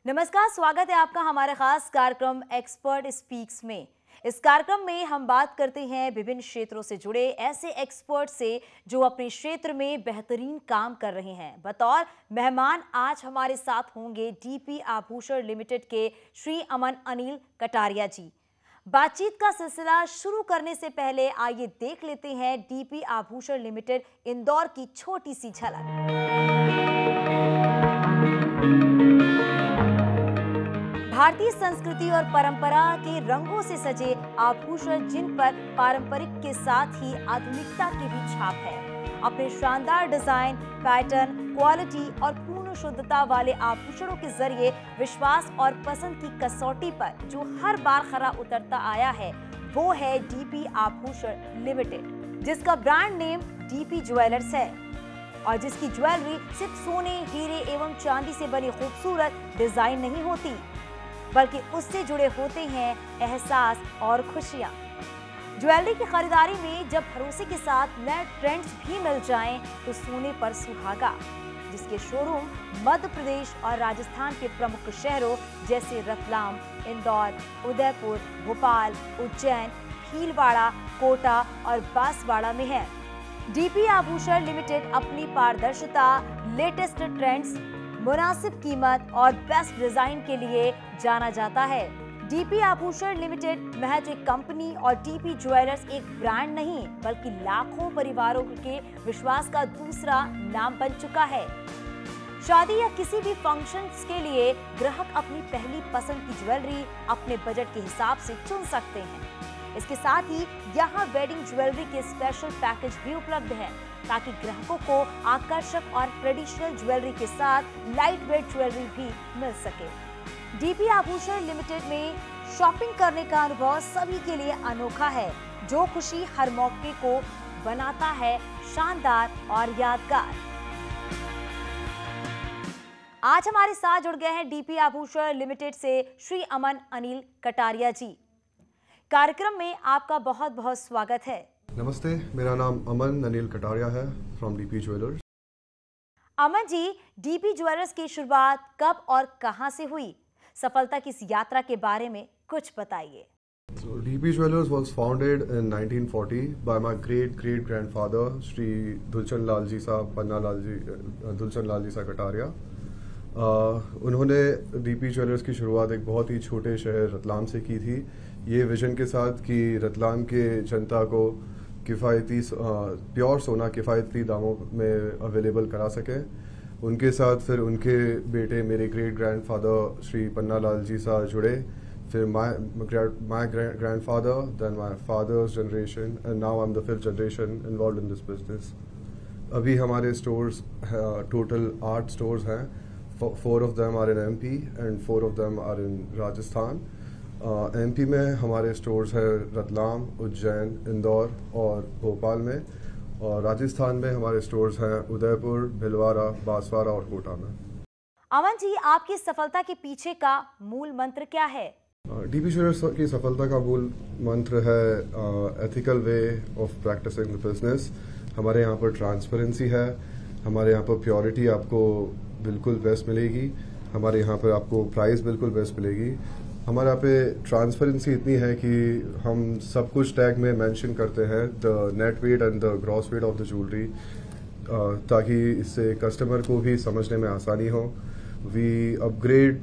नमस्कार, स्वागत है आपका हमारे खास कार्यक्रम एक्सपर्ट स्पीक्स में। इस कार्यक्रम में हम बात करते हैं विभिन्न क्षेत्रों से जुड़े ऐसे एक्सपर्ट से जो अपने क्षेत्र में बेहतरीन काम कर रहे हैं। बतौर मेहमान आज हमारे साथ होंगे डीपी आभूषण लिमिटेड के श्री अमन अनिल कटारिया जी। बातचीत का सिलसिला शुरू करने से पहले आइए देख लेते हैं डीपी आभूषण लिमिटेड इंदौर की छोटी सी झलक। भारतीय संस्कृति और परंपरा के रंगों से सजे आभूषण जिन पर पारंपरिक के साथ ही आधुनिकता की भी छाप है। अपने शानदार डिजाइन, पैटर्न, क्वालिटी और पूर्ण शुद्धता वाले आभूषणों के जरिए विश्वास और पसंद की कसौटी पर जो हर बार खरा उतरता आया है वो है डीपी आभूषण लिमिटेड, जिसका ब्रांड नेम डीपी ज्वेलर्स है और जिसकी ज्वेलरी सिर्फ सोने, हीरे एवं चांदी से बनी खूबसूरत डिजाइन नहीं होती बल्कि उससे जुड़े होते हैं एहसास और खुशियां। ज्वेलरी की खरीदारी में जब भरोसे के साथ नए ट्रेंड्स भी मिल जाएं तो सोने पर सुहागा, जिसके शोरूम मध्य प्रदेश और राजस्थान के प्रमुख शहरों जैसे रतलाम, इंदौर, उदयपुर, भोपाल, उज्जैन, भीलवाड़ा, कोटा और बांसवाड़ा में है। डीपी आभूषण लिमिटेड अपनी पारदर्शिता, लेटेस्ट ट्रेंड्स, मुनासिब कीमत और बेस्ट डिजाइन के लिए जाना जाता है। डीपी आभूषण लिमिटेड महज एक कंपनी और डीपी ज्वेलर्स एक ब्रांड नहीं बल्कि लाखों परिवारों के विश्वास का दूसरा नाम बन चुका है। शादी या किसी भी फंक्शंस के लिए ग्राहक अपनी पहली पसंद की ज्वेलरी अपने बजट के हिसाब से चुन सकते हैं। इसके साथ ही यहाँ वेडिंग ज्वेलरी के स्पेशल पैकेज भी उपलब्ध है ताकि ग्राहकों को आकर्षक और ट्रेडिशनल ज्वेलरी के साथ लाइट वेट ज्वेलरी भी मिल सके। डीपी आभूषण लिमिटेड में शॉपिंग करने का अनुभव सभी के लिए अनोखा है, जो खुशी हर मौके को बनाता है शानदार और यादगार। आज हमारे साथ जुड़ गए हैं डीपी आभूषण लिमिटेड से श्री अमन अनिल कटारिया जी। कार्यक्रम में आपका बहुत बहुत स्वागत है। नमस्ते, मेरा नाम अमन अनिल कटारिया है from DP jewellers. Aman ji, DP jewellers की शुरुआत कब और कहां से हुई? सफलता की इस यात्रा के बारे में कुछ बताइए। So DP Jewelers was founded in 1940 by my great grandfather Shri Dulchan Lal Ji Saab Panna Lal Ji Dulchan Lal Ji Saab Kataria। उन्होंने डीपी ज्वेलर्स की शुरुआत एक बहुत ही छोटे शहर रतलाम से की थी, ये विजन के साथ कि रतलाम के जनता को किफ़ायती प्योर सोना किफ़ायती दामों में अवेलेबल करा सके। उनके साथ फिर उनके बेटे मेरे ग्रेट ग्रैंडफादर श्री पन्ना लाल जी साहब जुड़े, फिर my grandfather, then my father's generation and now I am the fifth generation involve in this business. अभी हमारे स्टोर्स टोटल 8 स्टोर्स हैं। 4 of them are in MP and 4 of them are in Rajasthan. MP में हमारे stores हैं रतलाम, उज्जैन, इंदौर और भोपाल में, और राजस्थान में हमारे स्टोर्स हैं उदयपुर, भीलवाड़ा, बांसवाड़ा और कोटा में। अमन जी, आपकी सफलता के पीछे का मूल मंत्र क्या है? डीपी ज्वेलर्स की सफलता का मूल मंत्र है ethical way of practising the business. हमारे यहाँ पर ट्रांसपेरेंसी है, हमारे यहाँ पर प्योरिटी आपको बिल्कुल बेस्ट मिलेगी, हमारे यहाँ पर आपको प्राइस बिल्कुल बेस्ट मिलेगी। हमारे यहाँ पे ट्रांसपेरेंसी इतनी है कि हम सब कुछ टैग में मेंशन करते हैं the net weight and the gross weight of the jewellery, ताकि इससे कस्टमर को भी समझने में आसानी हो। वी अपग्रेड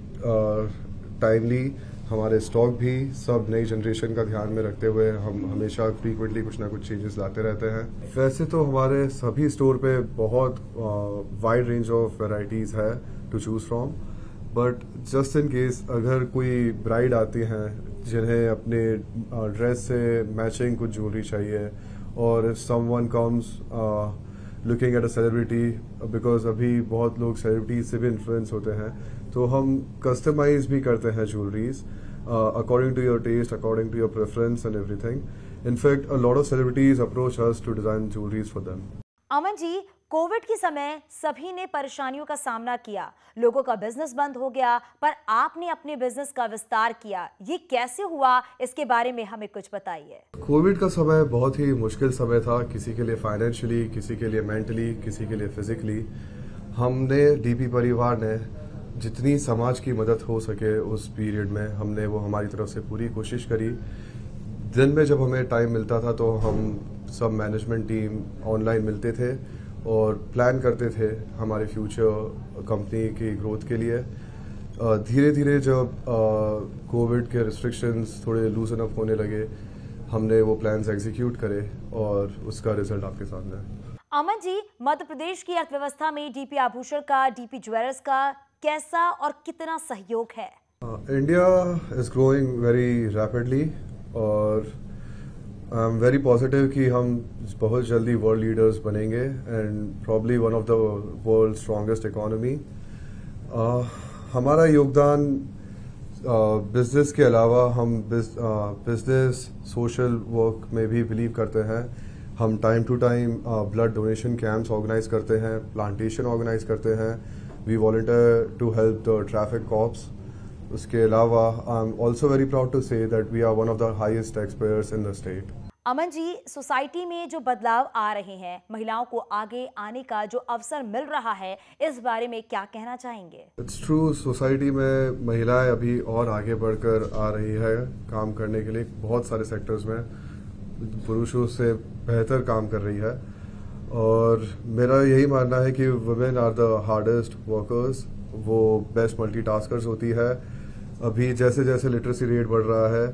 टाइमली, हमारे स्टॉक भी सब नई जनरेशन का ध्यान में रखते हुए हम हमेशा फ्रीक्वेंटली कुछ ना कुछ चेंजेस लाते रहते हैं। वैसे तो हमारे सभी स्टोर पे बहुत वाइड रेंज ऑफ वैरायटीज़ है to choose from, but just in case अगर कोई ब्राइड आती हैं जिन्हें अपने ड्रेस से मैचिंग कुछ ज्वेलरी चाहिए, और if someone comes looking at a celebrity, because अभी बहुत लोग सेलिब्रिटीज से भी इन्फ्लुएंस होते हैं, तो हम कस्टमाइज भी करते हैं jewelleries according to your taste, according to your preference and everything. In fact, a lot of celebrities approach us to design jewelries for them. Aman ji, Covid के समय सभी ने परेशानियों का सामना किया, लोगों का बिजनेस बंद हो गया, पर आपने अपने बिजनेस का विस्तार किया। ये कैसे हुआ, इसके बारे में हमें कुछ बताइए। कोविड का समय बहुत ही मुश्किल समय था, किसी के लिए फाइनेंशियली, किसी के लिए मेंटली, किसी के लिए फिजिकली। हमने डीपी परिवार ने जितनी समाज की मदद हो सके उस पीरियड में हमने वो हमारी तरफ से पूरी कोशिश करी। दिन में जब हमें टाइम मिलता था तो हम सब मैनेजमेंट टीम ऑनलाइन मिलते थे और प्लान करते थे हमारे फ्यूचर कंपनी की ग्रोथ के लिए। धीरे धीरे जब कोविड के रिस्ट्रिक्शंस थोड़े लूजन अप होने लगे, हमने वो प्लान्स एग्जीक्यूट करे और उसका रिजल्ट आपके सामने है। अमन जी, मध्य प्रदेश की अर्थव्यवस्था में डीपी आभूषण का, डीपी ज्वेलर्स का कैसा और कितना सहयोग है? India is growing very rapidly और आई एम वेरी पॉजिटिव कि हम बहुत जल्दी वर्ल्ड लीडर्स बनेंगे and probably one of the world strongest economy. हमारा योगदान बिजनेस के अलावा हम बिजनेस सोशल वर्क में भी बिलीव करते हैं। हम time to time blood donation camps organise करते हैं, प्लांटेशन ऑर्गेनाइज करते हैं, we volunteer to help the traffic cops. उसके अलावा I am also very proud to say that we are one of the highest tax payers in the state. Aman ji, society में जो बदलाव आ रहे हैं, महिलाओं को आगे आने का जो अवसर मिल रहा है, इस बारे में क्या कहना चाहेंगे? इट्स ट्रू, सोसाइटी में महिलाएं अभी और आगे बढ़कर आ रही है काम करने के लिए। बहुत सारे सेक्टर्स में पुरुषों से बेहतर काम कर रही है और मेरा यही मानना है कि women are the hardest workers, वो बेस्ट मल्टीटास्कर्स होती है। अभी जैसे जैसे लिटरेसी रेट बढ़ रहा है,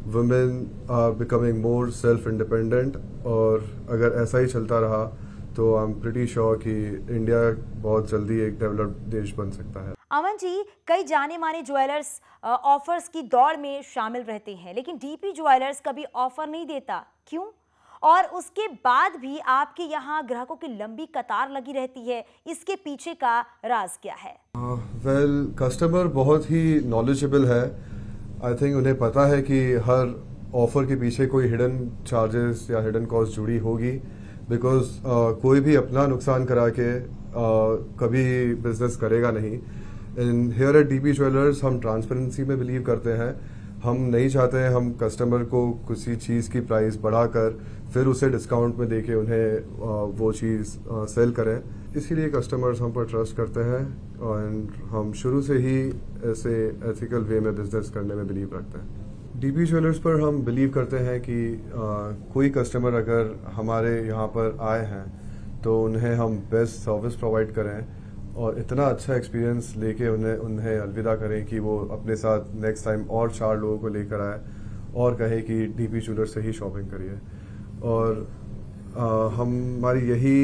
women are becoming more self independent और अगर ऐसा ही चलता रहा तो आई एम प्रीटी श्योर कि इंडिया बहुत जल्दी एक डेवलप्ड देश बन सकता है। अमन जी, कई जाने माने ज्वेलर्स ऑफर्स की दौड़ में शामिल रहते हैं, लेकिन डीपी ज्वेलर्स कभी ऑफर नहीं देता, क्यों? और उसके बाद भी आपके यहाँ ग्राहकों की लंबी कतार लगी रहती है, इसके पीछे का राज क्या है? वेल, कस्टमर बहुत ही नॉलेजेबल है। आई थिंक उन्हें पता है कि हर ऑफर के पीछे कोई हिडन चार्जेस या हिडन कॉस्ट जुड़ी होगी, बिकॉज कोई भी अपना नुकसान करा के कभी बिजनेस करेगा नहीं। In here eight DP jewellers हम ट्रांसपेरेंसी में बिलीव करते हैं। हम नहीं चाहते हैं हम कस्टमर को किसी चीज़ की प्राइस बढ़ाकर फिर उसे डिस्काउंट में देके उन्हें वो चीज़ सेल करें। इसीलिए कस्टमर्स हम पर ट्रस्ट करते हैं और हम शुरू से ही ऐसे एथिकल वे में बिजनेस करने में बिलीव रखते हैं। डीपी ज्वेलर्स पर हम बिलीव करते हैं कि कोई कस्टमर अगर हमारे यहाँ पर आए हैं तो उन्हें हम बेस्ट सर्विस प्रोवाइड करें और इतना अच्छा एक्सपीरियंस लेके उन्हें अलविदा करें कि वो अपने साथ नेक्स्ट टाइम और 4 लोगों को लेकर आए और कहे कि डीपी ज्वेलर्स से ही शॉपिंग करिए। और हमारी यही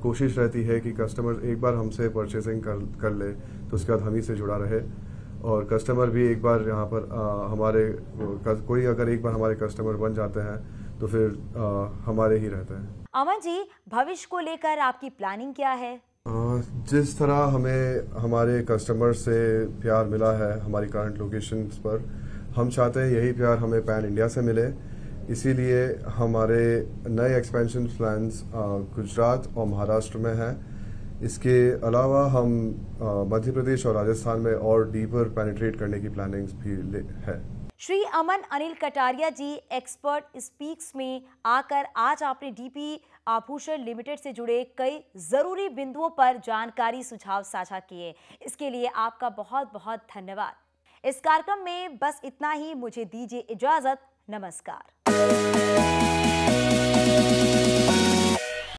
कोशिश रहती है कि कस्टमर एक बार हमसे परचेसिंग कर ले तो उसके बाद हम ही से जुड़ा रहे और कस्टमर भी एक बार यहाँ पर कोई अगर एक बार हमारे कस्टमर बन जाते हैं तो फिर हमारे ही रहते हैं। अमन जी, भविष्य को लेकर आपकी प्लानिंग क्या है? जिस तरह हमें हमारे कस्टमर से प्यार मिला है हमारी करंट लोकेशंस पर, हम चाहते हैं यही प्यार हमें पैन इंडिया से मिले। इसीलिए हमारे नए एक्सपेंशन प्लान्स गुजरात और महाराष्ट्र में हैं। इसके अलावा हम मध्य प्रदेश और राजस्थान में और डीपर पेनिट्रेट करने की प्लानिंग्स भी है। श्री अमन अनिल कटारिया जी, एक्सपर्ट स्पीक्स में आकर आज आपने डीपी आभूषण लिमिटेड से जुड़े कई जरूरी बिंदुओं पर जानकारी सुझाव साझा किए, इसके लिए आपका बहुत बहुत धन्यवाद। इस कार्यक्रम में बस इतना ही, मुझे दीजिए इजाजत, नमस्कार।